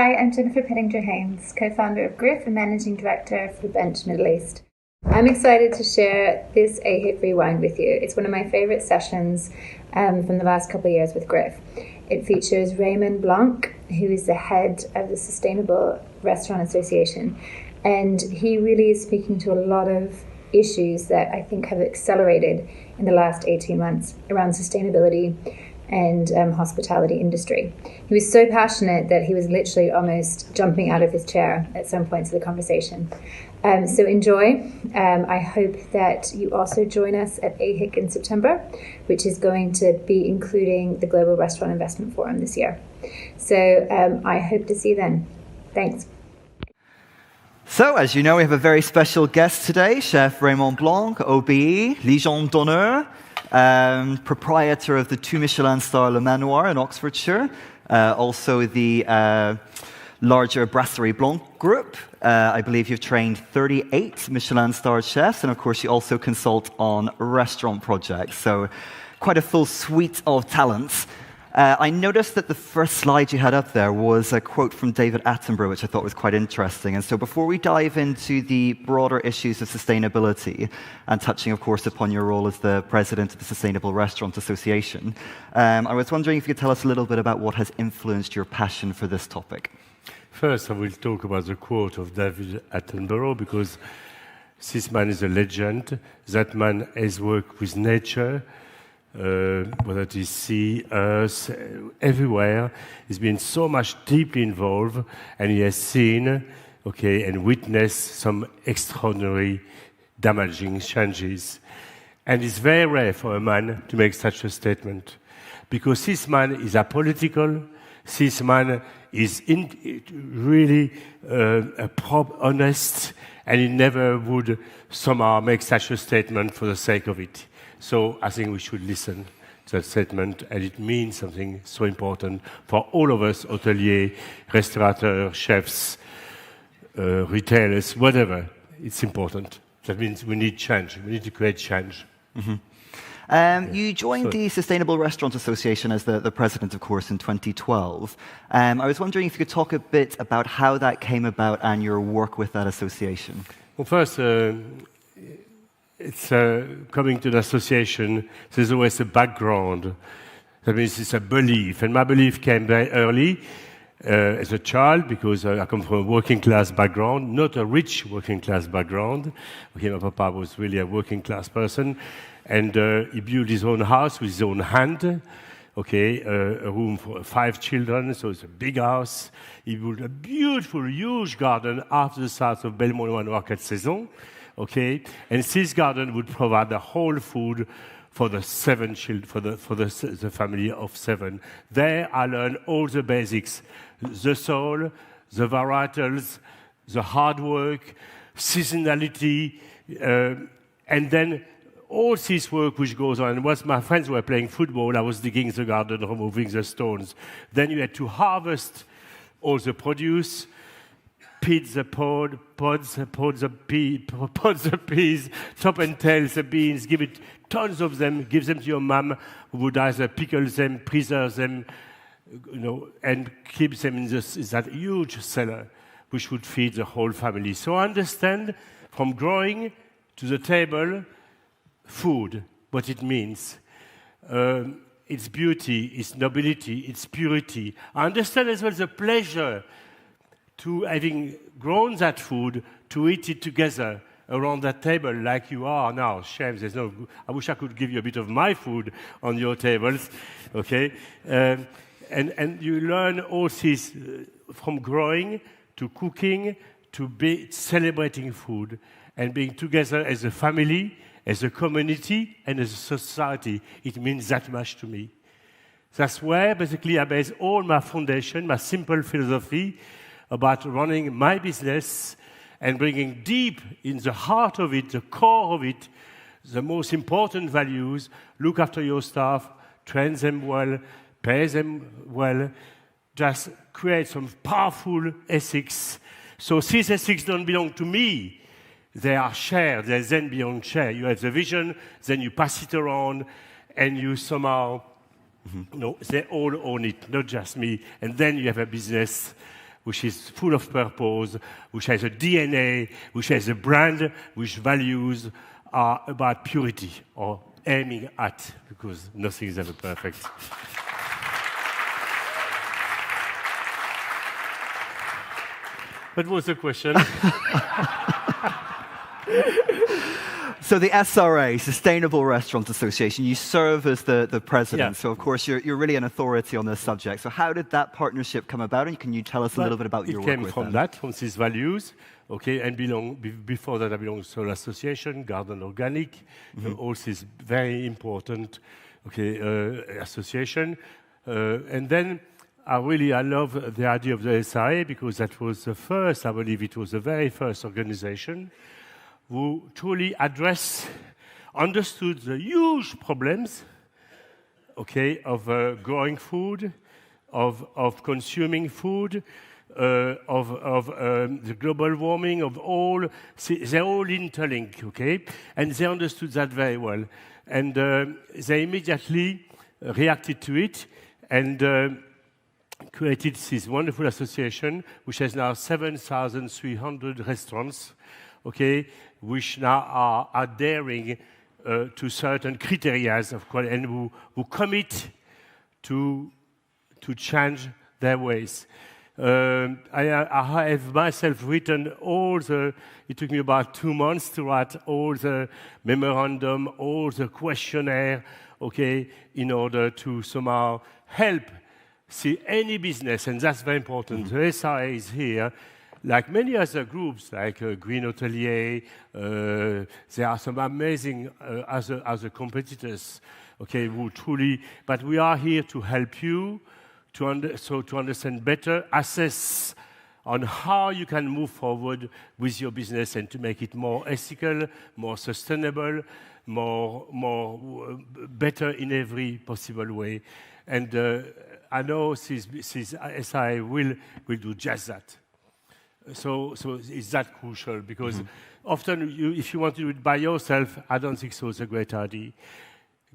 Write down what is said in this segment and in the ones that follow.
Hi, I'm Jennifer Pettinger-Haynes, co-founder of Griff and managing director for the Bench Middle East. I'm excited to share this AHIC Rewind with you. It's one of my favourite sessions from the last couple of years with Griff. It features Raymond Blanc, who is the head of the Sustainable Restaurant Association, and he really is speaking to a lot of issues that I think have accelerated in the last 18 months around sustainability and hospitality industry. He was so passionate that he was literally almost jumping out of his chair at some points of the conversation. So enjoy. I hope that you also join us at AHIC in September, which is going to be including the Global Restaurant Investment Forum this year. So I hope to see you then. Thanks. So, as you know, we have a very special guest today, Chef Raymond Blanc OBE, Légion d'honneur, proprietor of the 2 Michelin star Le Manoir in Oxfordshire, also the larger Brasserie Blanc group. I believe you've trained 38 Michelin starred chefs, and of course you also consult on restaurant projects, so quite a full suite of talents. I noticed that the first slide you had up there was a quote from David Attenborough, which I thought was quite interesting. And so before we dive into the broader issues of sustainability, and touching, of course, upon your role as the president of the Sustainable Restaurant Association, I was wondering if you could tell us a little bit about what has influenced your passion for this topic. First, I will talk about the quote of David Attenborough, because this man is a legend. That man has worked with nature, whether it is sea, earth, everywhere. He's been so much deeply involved, and he has seen, and witnessed some extraordinary, damaging changes. And it's very rare for a man to make such a statement, because this man is apolitical. This man is really honest, and he never would somehow make such a statement for the sake of it. So I think we should listen to that statement, and it means something so important for all of us, hoteliers, restaurateurs, chefs, retailers, whatever. It's important. That means we need change. We need to create change. Mm-hmm. You joined the Sustainable Restaurant Association as the president, of course, in 2012. I was wondering if you could talk a bit about how that came about and your work with that association. Well, first, it's coming to the association, there's always a background. That means it's a belief. And my belief came very early as a child, because I come from a working class background, not a rich working class background. Okay, my papa was really a working class person. And he built his own house with his own hand. A room for 5 children, so it's a big house. He built a beautiful, huge garden after the south of Belmont Manoir 4 Saisons. And this garden would provide the whole food for the 7 children, for the family of 7. There I learned all the basics: the soul, the varietals, the hard work, seasonality, and then all this work which goes on. And once my friends were playing football, I was digging the garden, removing the stones. Then you had to harvest all the produce, pit the pods the peas, top and tail the beans, give it tons of them, give them to your mom, who would either pickle them, preserve them, and keep them in that huge cellar, which would feed the whole family. So I understand, from growing to the table, food, what it means. Its beauty, its nobility, its purity. I understand as well the pleasure to having grown that food, to eat it together around that table like you are now. Chefs, I wish I could give you a bit of my food on your tables, And you learn all this from growing to cooking to celebrating food and being together as a family, as a community, and as a society. It means that much to me. That's where basically I base all my foundation, my simple philosophy about running my business and bringing deep in the heart of it, the core of it, the most important values: look after your staff, train them well, pay them well, just create some powerful ethics. So these ethics don't belong to me. They are shared, they then belong shared. You have the vision, then you pass it around, and you somehow, they all own it, not just me. And then you have a business which is full of purpose, which has a DNA, which has a brand, which values are about purity or aiming at, because nothing is ever perfect. What was the question? So the SRA, Sustainable Restaurant Association, you serve as the president. So of course you're really an authority on this subject. So how did that partnership come about? And can you tell us a little bit about your work with them? It came from these values. Okay, and before that I belonged to Soul Association, Garden Organic, also is very important association. And then I love the idea of the SRA because that was the first, I believe it was the very first organization who truly understood the huge problems, of growing food, of consuming food, of the global warming, of all. They're all interlinked, and they understood that very well, and they immediately reacted to it and created this wonderful association, which has now 7,300 restaurants, which now are adhering to certain criteria of quality and who commit to change their ways. I have myself written it took me about 2 months to write all the memorandum, all the questionnaire, in order to somehow help see any business, and that's very important. The SRA is here, like many other groups, like Green Hotelier. There are some amazing other competitors, who truly. But we are here to help you to understand better, assess on how you can move forward with your business and to make it more ethical, more sustainable, better in every possible way. And I know this SRA will do just that. So it's that crucial because often if you want to do it by yourself, I don't think so it's a great idea.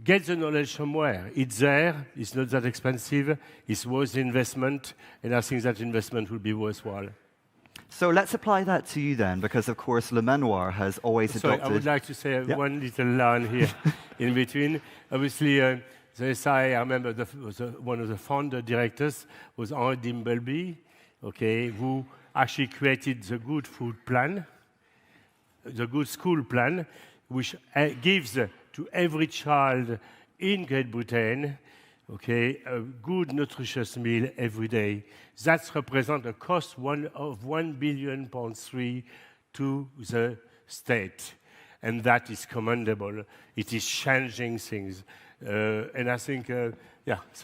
Get the knowledge somewhere. It's there. It's not that expensive. It's worth the investment, and I think that investment will be worthwhile. So let's apply that to you then, because of course Le Manoir has always adopted... I would like to say one little line here in between. Obviously, the SRA, I remember one of the founder directors was Henri Dimbleby, who actually created the Good Food Plan, the Good School Plan, which gives to every child in Great Britain, a good nutritious meal every day. That represents a cost of £1.3 billion to the state, and that is commendable. It is changing things, and I think, so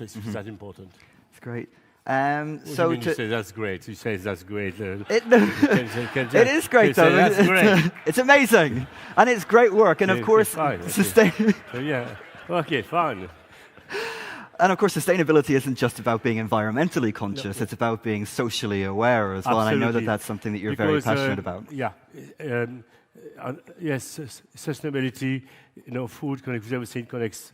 it's that important. It's great. So you say that's great. You say that's great. It is great, though. That's great. It's amazing, and it's great work. And of course, Okay, fine. And of course, sustainability isn't just about being environmentally conscious; it's about being socially aware as well. Absolutely. And I know that that's something that you're very passionate about. Yes, sustainability. Food connects everything. Connects.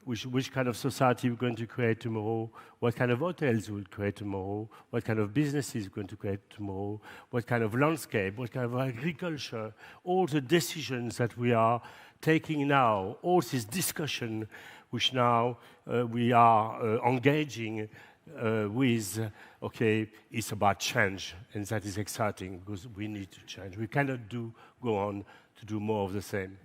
Which kind of society we're going to create tomorrow, what kind of hotels we'll create tomorrow, what kind of businesses we're going to create tomorrow, what kind of landscape, what kind of agriculture, all the decisions that we are taking now, all this discussion which now we are engaging with, it's about change, and that is exciting because we need to change. We cannot go on to do more of the same.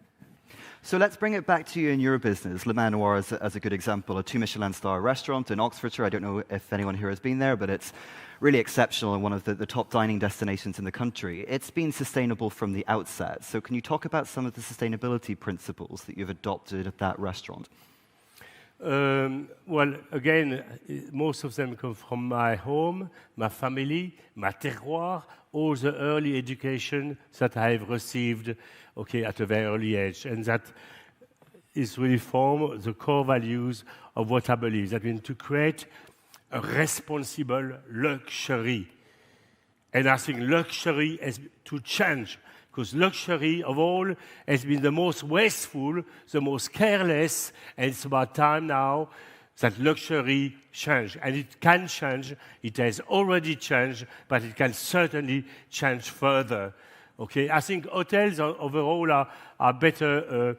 So let's bring it back to you in your business. Le Manoir is as a good example, a 2 Michelin star restaurant in Oxfordshire. I don't know if anyone here has been there, but it's really exceptional and one of the top dining destinations in the country. It's been sustainable from the outset. So can you talk about some of the sustainability principles that you've adopted at that restaurant? Well, again, most of them come from my home, my family, my terroir, all the early education that I have received, at a very early age, and that is really form the core values of what I believe. That means to create a responsible luxury, and I think luxury has to change. Because luxury of all has been the most wasteful, the most careless, and it's about time now that luxury change. And it can change. It has already changed, but it can certainly change further. Okay, I think hotels overall are better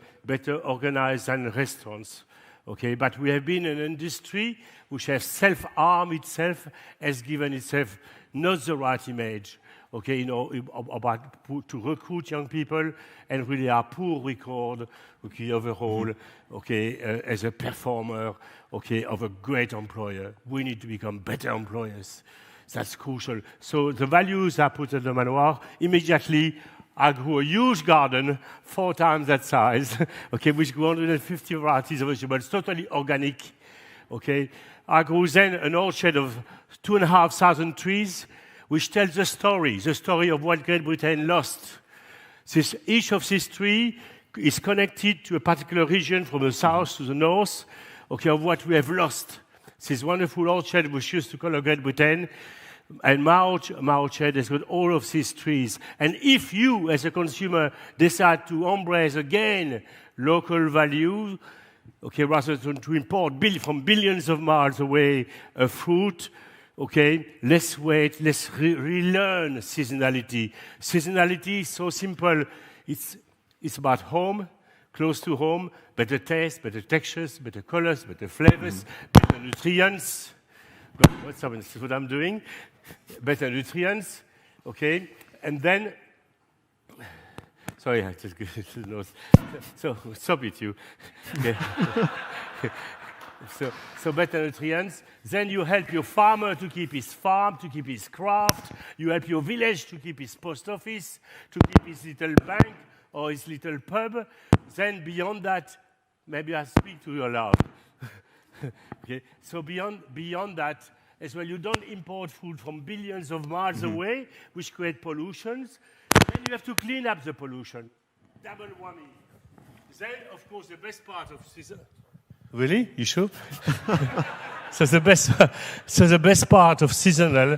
organized than restaurants. Okay, but we have been an industry which has self-harmed itself, has given itself not the right image. Okay, you know, about to recruit young people, and really our poor record. Okay, overall. Okay, as a performer. Okay, of a great employer, we need to become better employers. That's crucial. So the values I put at the manoir, immediately I grew a huge garden, 4 times that size, okay, which grew 150 varieties of vegetables, totally organic. Okay, I grew then an orchard of 2,500 trees, which tells the story of what Great Britain lost. Each of these trees is connected to a particular region from the south to the north, okay, of what we have lost. This wonderful orchard which used to call Great Britain, and my orchard has got all of these trees. And if you, as a consumer, decide to embrace again local value, okay, rather than to import from billions of miles away a fruit, okay, let's wait, let's relearn seasonality. Seasonality is so simple. It's about home, close to home, better taste, better textures, better colors, better flavors, better nutrients. What's what I'm doing? Better nutrients, okay? And then, sorry, I just get the nose. So, stop it, you. Okay. So better nutrients. Then you help your farmer to keep his farm, to keep his craft. You help your village to keep his post office, to keep his little bank or his little pub. Then beyond that, maybe I speak to you aloud. Okay. So beyond that, as well, you don't import food from billions of miles away, which create pollutions. Then you have to clean up the pollution. Double whammy. Then, of course, the best part of season. Really? You sure? So the best part of seasonal,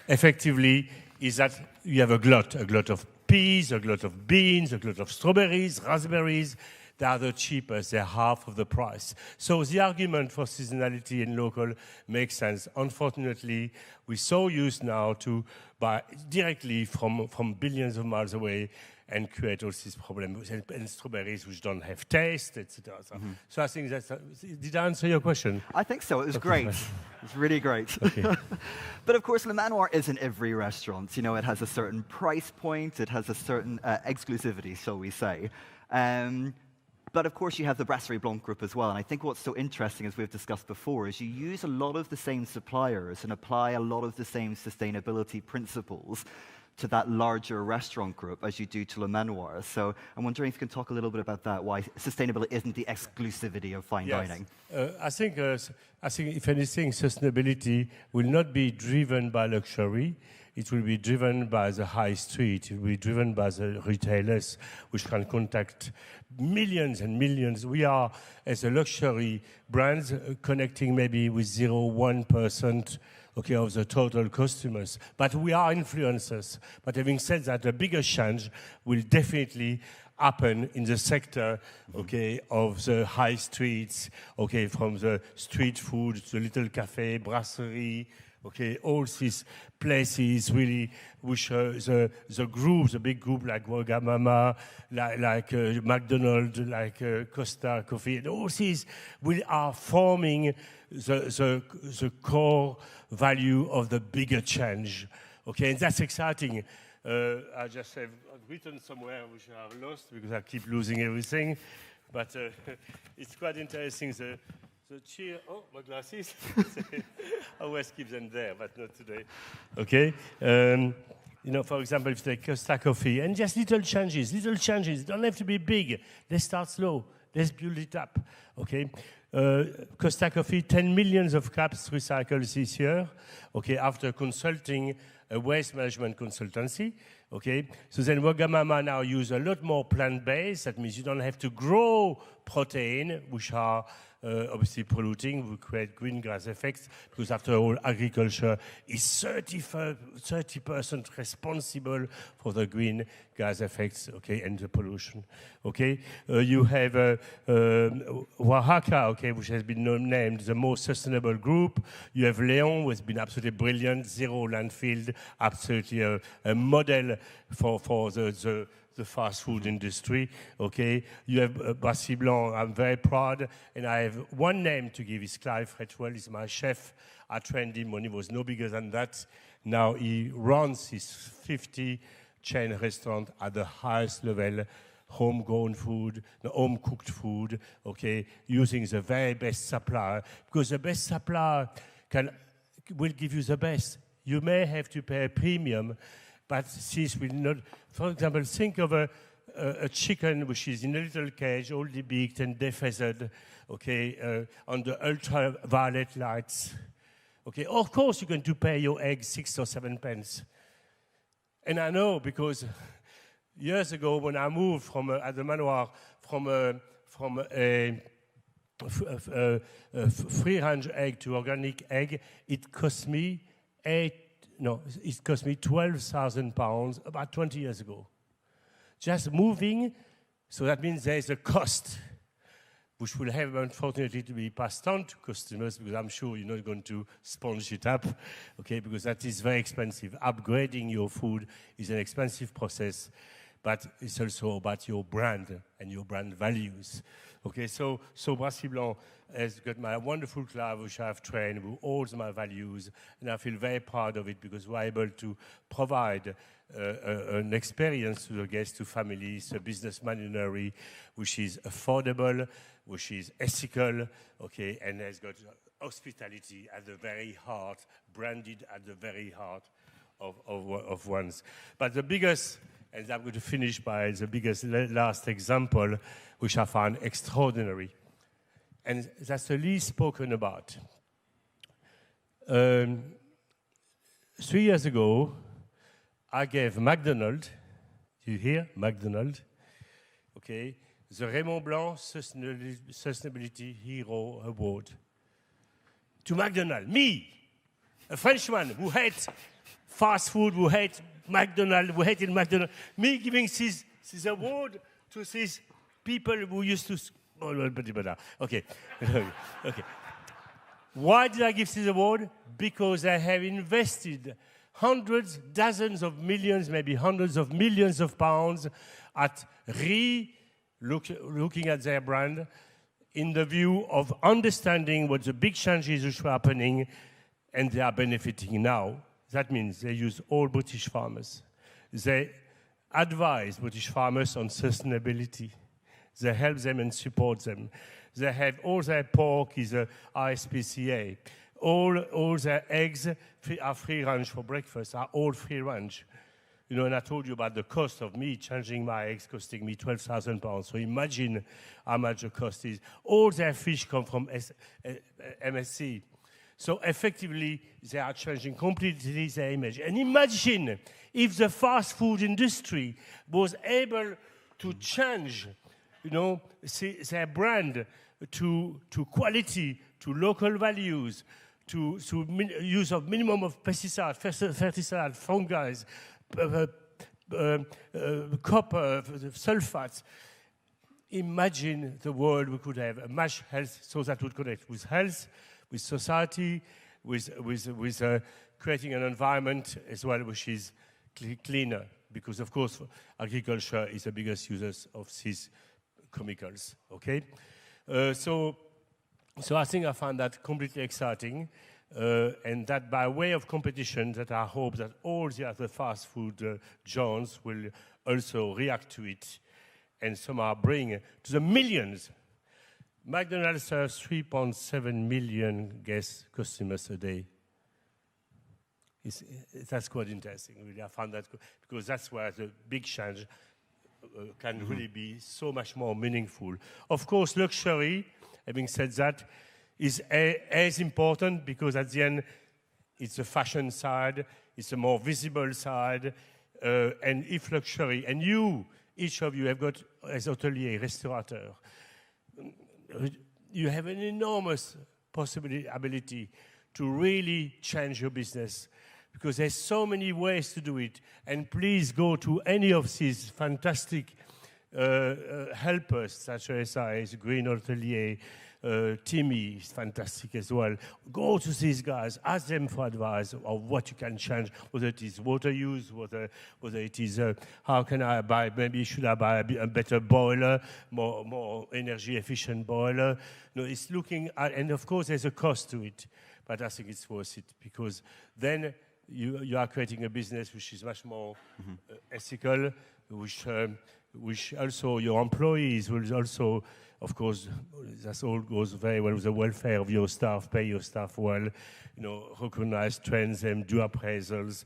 effectively, is that you have a glut of peas, a glut of beans, a glut of strawberries, raspberries. They are the cheapest, they're half of the price. So the argument for seasonality and local makes sense. Unfortunately, we're so used now to buy directly from billions of miles away and create all these problems, and strawberries which don't have taste, etc. So I think that's... did I answer your question? I think so. It was great. It was really great. Okay. But of course, Le Manoir isn't every restaurant. You know, it has a certain price point. It has a certain exclusivity, shall we say. But of course, you have the Brasserie Blanc group as well. And I think what's so interesting, as we've discussed before, is you use a lot of the same suppliers and apply a lot of the same sustainability principles to that larger restaurant group as you do to Le Manoir. So I'm wondering if you can talk a little bit about that, why sustainability isn't the exclusivity of fine dining. I think if anything, sustainability will not be driven by luxury. It will be driven by the high street. It will be driven by the retailers, which can contact millions and millions. We are, as a luxury brands, connecting maybe with 0.1%, okay, of the total customers. But we are influencers. But having said that, a bigger change will definitely happen in the sector, okay, of the high streets, okay, from the street food, the little cafe, brasserie, okay, all these places really, which the big group like Wagamama, like McDonalds, like Costa Coffee, and all these are forming the core value of the bigger change. Okay, and that's exciting. I just have written somewhere, which I have lost because I keep losing everything, but it's quite interesting. The cheer, oh, my glasses. I always keep them there, but not today. Okay. You know, for example, if you take Costa Coffee, and just little changes, don't have to be big. Let's start slow. Let's build it up. Okay. Costa Coffee, 10 million of cups recycled this year. Okay, after consulting a waste management consultancy. Okay, so then Wagamama now use a lot more plant-based. That means you don't have to grow protein, which are obviously polluting, will create greenhouse effects, because after all, agriculture is 30% responsible for the greenhouse effects, okay, and the pollution, okay. You have Oaxaca, okay, which has been named the most sustainable group. You have Leon, who has been absolutely brilliant, zero landfill, absolutely a model for the fast food industry, okay? You have Brasserie Blanc, I'm very proud, and I have one name to give, is Clive Fretwell, he's my chef. I trained him when he was no bigger than that. Now he runs his 50 chain restaurant at the highest level, home-grown food, home-cooked food, okay, using the very best supplier, because the best supplier will give you the best. You may have to pay a premium, but this will not. For example, think of a chicken which is in a little cage, all debeaked and defeathered, okay, under ultraviolet lights. Okay, of course you're going to pay your egg 6 or 7 pence. And I know because years ago when I moved from at the manoir from a free-range egg to organic egg, it cost me it cost me £12,000 about 20 years ago. Just moving, so that means there is a cost, which will have, unfortunately, to be passed on to customers, because I'm sure you're not going to sponge it up, okay, because that is very expensive. Upgrading your food is an expensive process, but it's also about your brand and your brand values. Okay, so Brasserie Blanc has got my wonderful club, which I've trained with all my values, and I feel very proud of it because we're able to provide an experience to the guests, to families, a business machinery which is affordable, which is ethical, okay, and has got hospitality at the very heart, branded at the very heart of one's. But the biggest, and I'm going to finish by the biggest last example, which I found extraordinary. And that's the least spoken about. 3 years ago, I gave McDonald's, you hear, McDonald's, okay, the Raymond Blanc Sustainability Hero Award to McDonald's. Me, a Frenchman who hates fast food, who hates McDonald's, who hated McDonald's, me giving this award to these people who used to... Okay. Okay. Why did I give this award? Because I have invested hundreds, dozens of millions, maybe hundreds of millions of pounds at looking at their brand in the view of understanding what the big changes which were happening and they are benefiting now. That means they use all British farmers. They advise British farmers on sustainability. They help them and support them. They have all their pork is a ISPCA. All their eggs are free range for breakfast, are all free range. You know, and I told you about the cost of me changing my eggs costing me £12,000. So imagine how much the cost is. All their fish come from MSC. So effectively, they are changing completely their image. And imagine if the fast food industry was able to change, you know, their brand to quality, to local values, to use of minimum of pesticide, fertilizer, fungi, copper, sulfates. Imagine the world we could have a much health, so that would connect with health, with society, with creating an environment as well which is cleaner, because of course agriculture is the biggest user of these chemicals. Okay, so I think I found that completely exciting, and that by way of competition, that I hope that all the other fast food giants will also react to it, and somehow bring to the millions. McDonald's serves 3.7 million customers a day. That's quite interesting, really. I found that, because that's where the big change can really be so much more meaningful. Of course, luxury, having said that, is as important, because at the end, it's the fashion side, It's a more visible side. And if luxury, and you, each of you have got, as hotelier, restaurateur, you have an enormous ability to really change your business, because there's so many ways to do it. And please go to any of these fantastic helpers, such as Green Hotelier, Timmy is fantastic as well. Go to these guys, ask them for advice of what you can change, whether it is water use, whether it is how can I buy, maybe should I buy a better boiler, more energy efficient boiler. No, it's looking at, and of course there's a cost to it, but I think it's worth it, because then you are creating a business which is much more ethical, which also your employees will also, of course, that all goes very well with the welfare of your staff, pay your staff well, recognize, train them, do appraisals,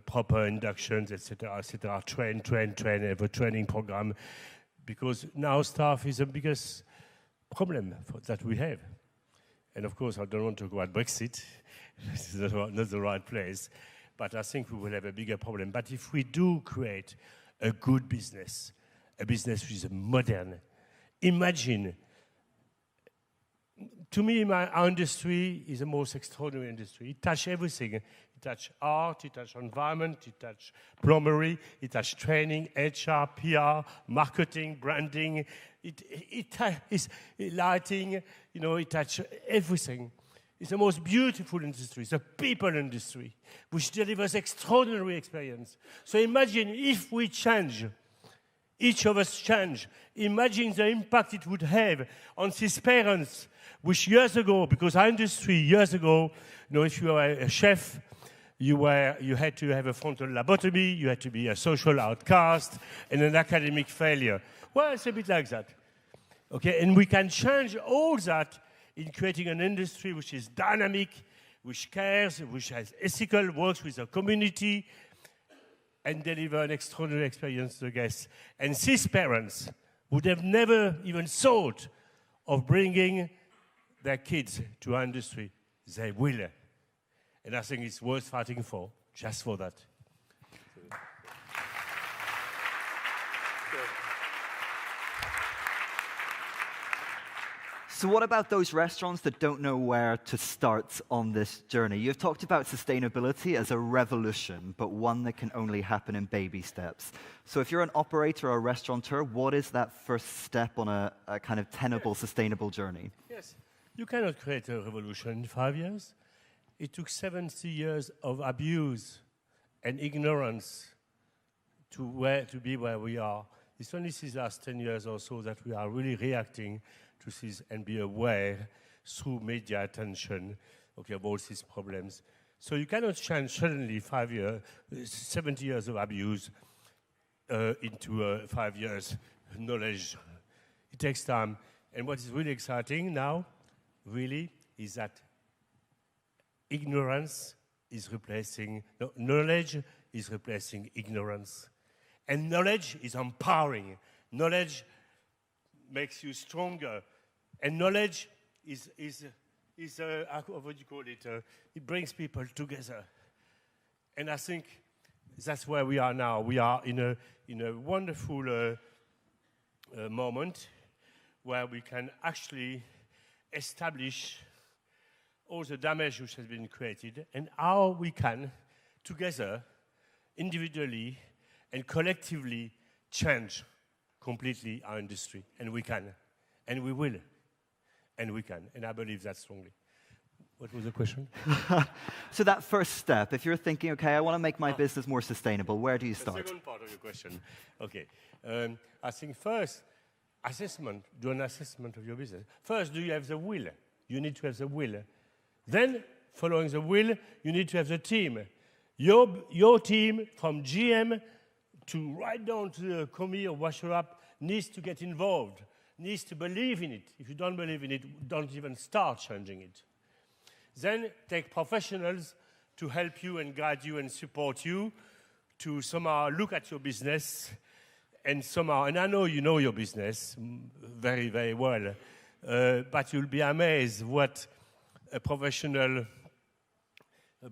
proper inductions, etc., train, have a training program, because now staff is the biggest problem that we have. And of course, I don't want to talk about Brexit. This is not the right place. But I think we will have a bigger problem. But if we do create a good business, a business which is modern, imagine, to me, our industry is the most extraordinary industry. It touches everything. It touches art, it touches environment, it touches plumbing, it touches training, HR, PR, marketing, branding, it touches lighting, it touches everything. It's the most beautiful industry. It's a people industry, which delivers extraordinary experience. So imagine if we change, each of us change. Imagine the impact it would have on these parents, which years ago, because our industry years ago, if you were a chef, you had to have a frontal lobotomy, you had to be a social outcast, and an academic failure. Well, it's a bit like that. Okay, and we can change all that in creating an industry which is dynamic, which cares, which has ethical, works with the community, and deliver an extraordinary experience to the guests. And these parents would have never even thought of bringing their kids to our industry. They will. And I think it's worth fighting for, just for that. So what about those restaurants that don't know where to start on this journey? You've talked about sustainability as a revolution, but one that can only happen in baby steps. So if you're an operator or a restaurateur, what is that first step on a kind of tenable, sustainable journey? Yes. You cannot create a revolution in 5 years. It took 70 years of abuse and ignorance to be where we are. It's only these last 10 years or so that we are really reacting to this and be aware through media attention, of all these problems. So you cannot change suddenly 70 years of abuse into 5 years knowledge. It takes time. And what is really exciting now, really, is that knowledge is replacing ignorance. And knowledge is empowering. Knowledge makes you stronger. And knowledge is what do you call it? It brings people together. And I think that's where we are now. We are in a wonderful moment where we can actually establish all the damage which has been created and how we can, together, individually and collectively, change completely our industry. And we can. And we will. And we can. And I believe that strongly. What was the question? So that first step, if you're thinking, okay, I want to make my business more sustainable, where do you start? The second part of your question. Okay. I think first, do an assessment of your business. First, do you have the will? You need to have the will. Then, following the will, you need to have the team. Your team, from GM to right down to the commis or washer up, needs to get involved, needs to believe in it. If you don't believe in it, don't even start changing it. Then take professionals to help you and guide you and support you to somehow look at your business and I know you know your business very, very well, but you'll be amazed what a professional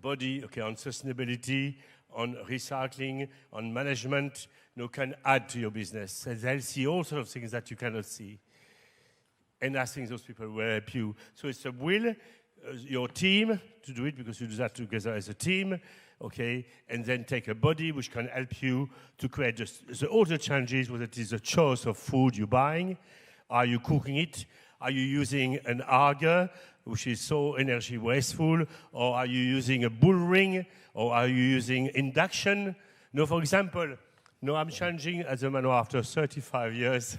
body, okay, on sustainability, on recycling, on management, can add to your business. And they'll see all sorts of things that you cannot see. And I think those people will help you. So it's a will, your team to do it, because you do that together as a team, okay? And then take a body which can help you to create all the changes, whether it is a choice of food you're buying. Are you cooking it? Are you using an auger, which is so energy wasteful? Or are you using a bull ring? Or are you using induction? For example, I'm changing as a manoir after 35 years,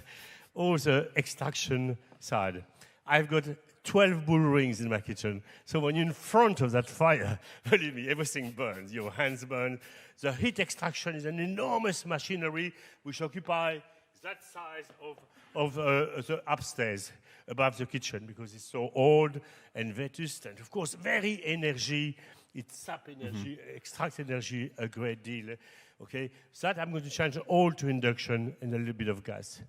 all the extraction side. I've got 12 bull rings in my kitchen. So when you're in front of that fire, believe me, everything burns. Your hands burn. The heat extraction is an enormous machinery which occupies that size of the upstairs above the kitchen, because it's so old and vetused, and of course very energy. It saps energy, extracts energy a great deal. Okay, so that I'm going to change all to induction and a little bit of gas,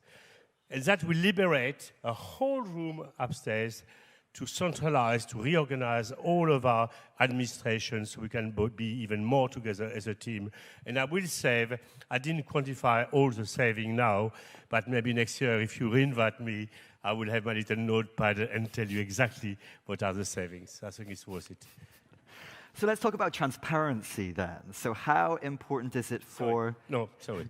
and that will liberate a whole room upstairs to centralize, to reorganize all of our administration so we can be even more together as a team. And I will save, I didn't quantify all the saving now, but maybe next year, if you reinvite me, I will have my little notepad and tell you exactly what are the savings. I think it's worth it. So let's talk about transparency then. So how important is it for... Sorry.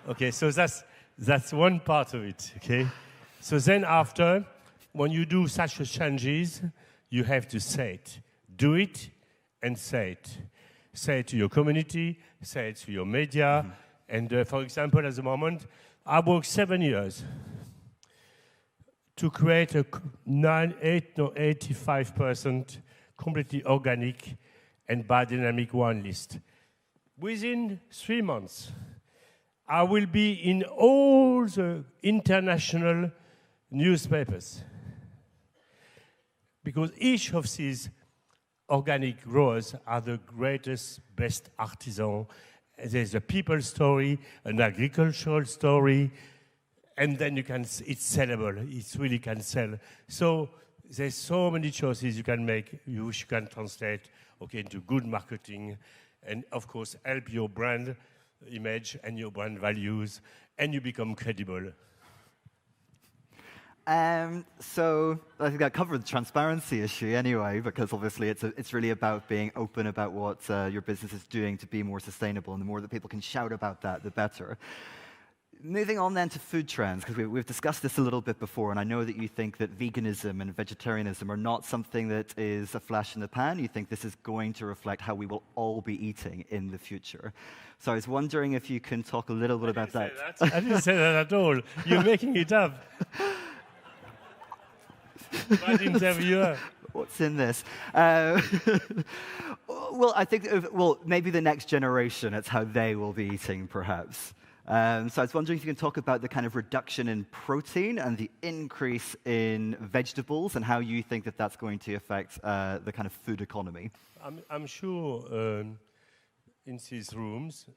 Okay, so that's one part of it, okay? So then after, when you do such changes, you have to say it. Do it and say it. Say it to your community, say it to your media. And for example, at the moment, I worked 7 years to create a 85% completely organic and biodynamic wine list. Within 3 months, I will be in all the international newspapers, because each of these organic growers are the greatest, best artisan. There's a people story, an agricultural story, and then it's sellable. It really can sell. So there's so many choices you can make, which you can translate, into good marketing, and of course help your brand image and your brand values, and you become credible. So I think I covered the transparency issue anyway, because obviously it's really about being open about what your business is doing to be more sustainable, and the more that people can shout about that, the better. Moving on then to food trends, because we've discussed this a little bit before, and I know that you think that veganism and vegetarianism are not something that is a flash in the pan. You think this is going to reflect how we will all be eating in the future. So I was wondering if you can talk a little bit about that. I didn't say that at all. You're making it up. Bad interviewer. What's in this? Well, I think, maybe the next generation, it's how they will be eating, perhaps. So I was wondering if you can talk about the kind of reduction in protein and the increase in vegetables, and how you think that that's going to affect the kind of food economy. I'm sure in these rooms,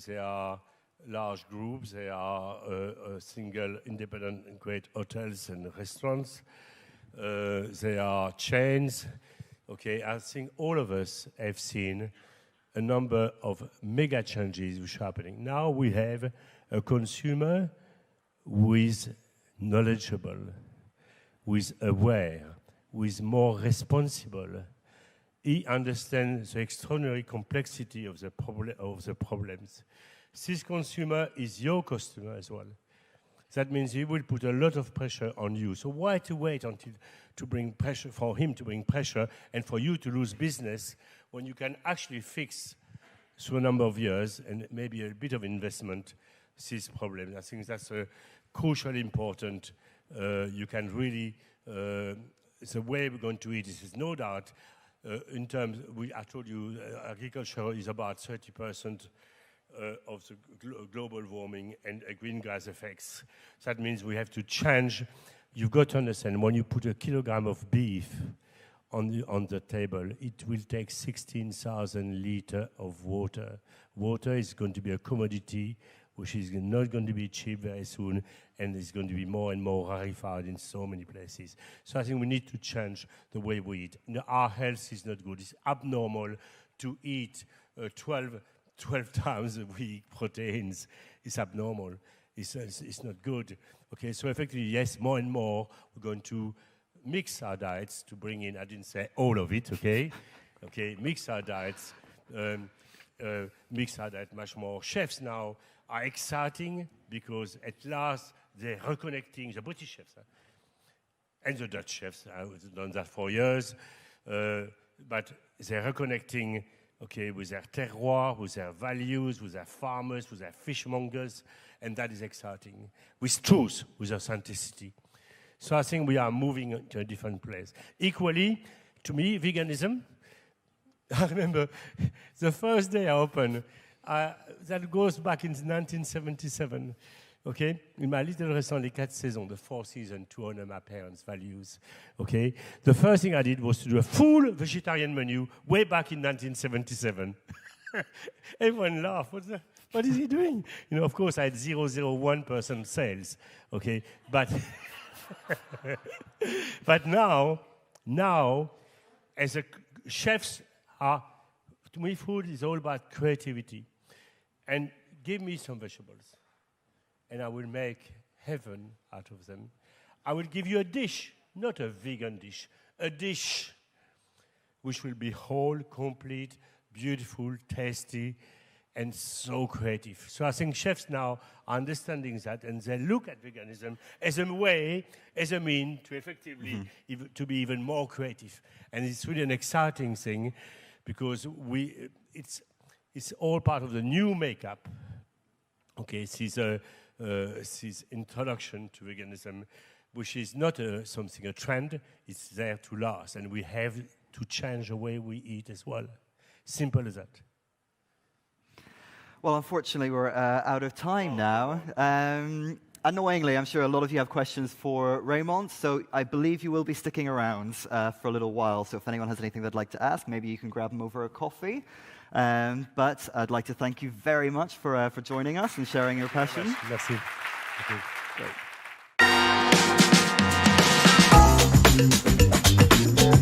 there are large groups, there are single, independent, and great hotels and restaurants. There are chains. I think all of us have seen a number of mega changes which are happening. Now we have a consumer who is knowledgeable, who is aware, who is more responsible. He understands the extraordinary complexity of the problems. This consumer is your customer as well. That means he will put a lot of pressure on you. So why to wait until to bring pressure for him to bring pressure and for you to lose business when you can actually fix through a number of years and maybe a bit of investment this problem? I think that's a crucially important. You can really it's a way we're going to eat. This is no doubt in terms. I told you agriculture is about 30%. Of the global warming and greenhouse effects. That means we have to change. You've got to understand, when you put a kilogram of beef on the table, it will take 16,000 liters of water. Water is going to be a commodity which is not going to be cheap very soon, and it's going to be more and more rarefied in so many places. So I think we need to change the way we eat. Our health is not good. It's abnormal to eat 12 times a week proteins. It's abnormal. It's not good. Okay, so effectively, yes, more and more we're going to mix our diets to bring in, I didn't say all of it, okay? Okay, mix our diets, much more. Chefs now are exciting because at last they're reconnecting, the British chefs and the Dutch chefs, I've done that for years, but they're reconnecting, okay, with their terroir, with their values, with their farmers, with their fishmongers, and that is exciting. With truth, with authenticity. So I think we are moving to a different place. Equally, to me, veganism, I remember the first day I opened, that goes back in 1977, okay? In my little restaurant, Les Quatre Saisons, the Four Seasons, to honor my parents' values, okay? The first thing I did was to do a full vegetarian menu way back in 1977. Everyone laughed. What is he doing? You know, of course, I had 0.01% sales, okay? But, but now, as a chefs to me, food is all about creativity. And give me some vegetables, and I will make heaven out of them. I will give you a dish, not a vegan dish, a dish which will be whole, complete, beautiful, tasty, and so creative. So I think chefs now are understanding that, and they look at veganism as a way, as a mean to effectively to be even more creative. And it's really an exciting thing, because it's all part of the new makeup. Okay, this introduction to veganism, which is not a trend, it's there to last, and we have to change the way we eat as well. Simple as that. Well, unfortunately, we're out of time now. Annoyingly, I'm sure a lot of you have questions for Raymond, so I believe you will be sticking around for a little while. So if anyone has anything they'd like to ask, maybe you can grab them over a coffee. But I'd like to thank you very much for joining us and sharing your passion. Merci. Great.